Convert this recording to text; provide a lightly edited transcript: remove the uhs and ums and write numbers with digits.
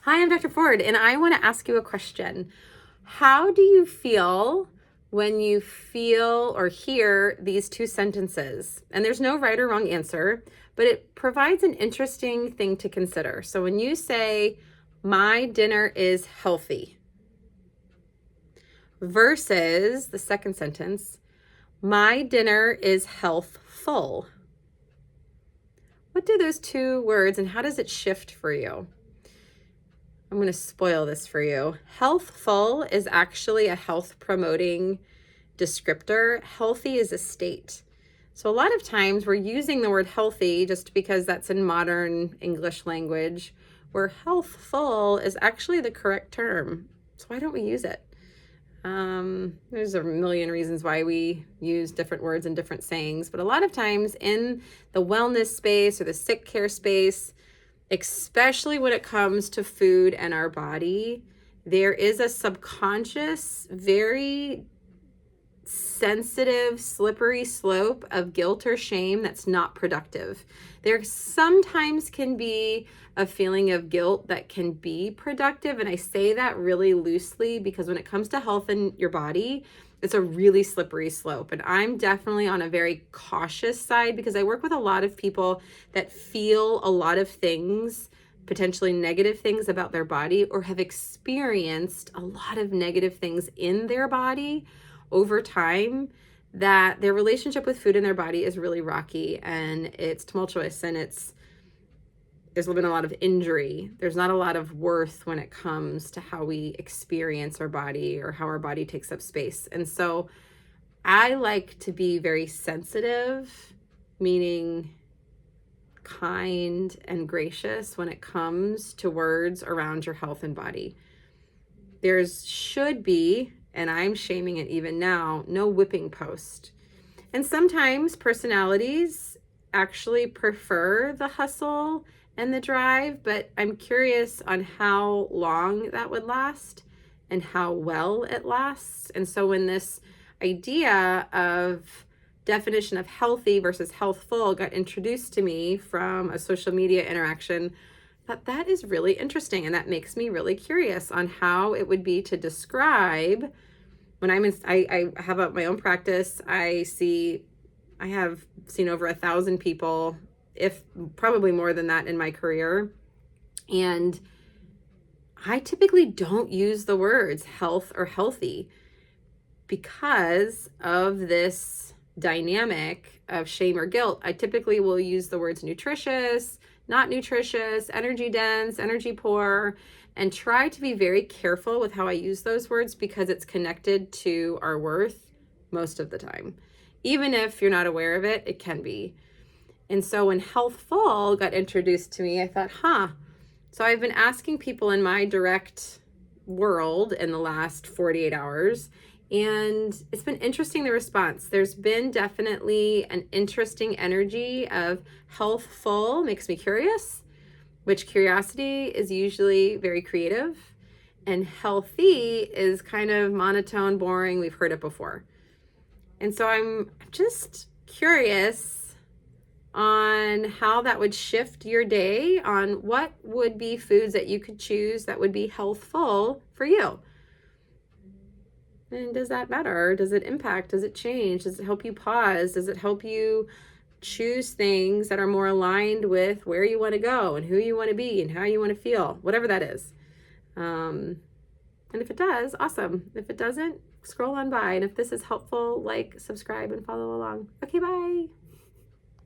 Hi, I'm Dr. Ford, and I want to ask you a question. How do you feel when you feel or hear these two sentences? And there's no right or wrong answer, but it provides an interesting thing to consider. So when you say, my dinner is healthy, versus the second sentence, my dinner is healthful. What do those two words and how does it shift for you? I'm going to spoil this for you. Healthful is actually a health promoting descriptor. Healthy is a state. So a lot of times we're using the word healthy just because that's in modern English language, where healthful is actually the correct term. So why don't we use it? There's a million reasons why we use different words and different sayings, but a lot of times in the wellness space or the sick care space, especially when it comes to food and our body, there is a subconscious, very sensitive, slippery slope of guilt or shame that's not productive. There sometimes can be a feeling of guilt that can be productive. And I say that really loosely because when it comes to health in your body, it's a really slippery slope. And I'm definitely on a very cautious side because I work with a lot of people that feel a lot of things, potentially negative things about their body, or have experienced a lot of negative things in their body over time, that their relationship with food in their body is really rocky and it's tumultuous, and there's been a lot of injury. There's not a lot of worth when it comes to how we experience our body or how our body takes up space. And so I like to be very sensitive, meaning kind and gracious when it comes to words around your health and body. Should be, and I'm shaming it even now, no whipping post. And sometimes personalities actually prefer the hustle and the drive, but I'm curious on how long that would last and how well it lasts. And so when this idea of definition of healthy versus healthful got introduced to me from a social media interaction, that is really interesting, and that makes me really curious on how it would be to describe when I have my own practice. I have seen over 1,000 people, if probably more than that, in my career, and I typically don't use the words health or healthy because of this dynamic of shame or guilt. I typically will use the words nutritious, not nutritious, energy dense, energy poor, and try to be very careful with how I use those words because it's connected to our worth most of the time. Even if you're not aware of it, it can be. And so when Healthful got introduced to me, I thought, So I've been asking people in my direct world in the last 48 hours, and it's been interesting, the response. There's been definitely an interesting energy of healthful, makes me curious, which curiosity is usually very creative, and healthy is kind of monotone, boring. We've heard it before. And so I'm just curious on how that would shift your day, on what would be foods that you could choose that would be healthful for you. And does that matter? Does it impact? Does it change? Does it help you pause? Does it help you choose things that are more aligned with where you want to go and who you want to be and how you want to feel, whatever that is? And if it does, awesome. If it doesn't, scroll on by. And if this is helpful, like, subscribe, and follow along. Okay, bye.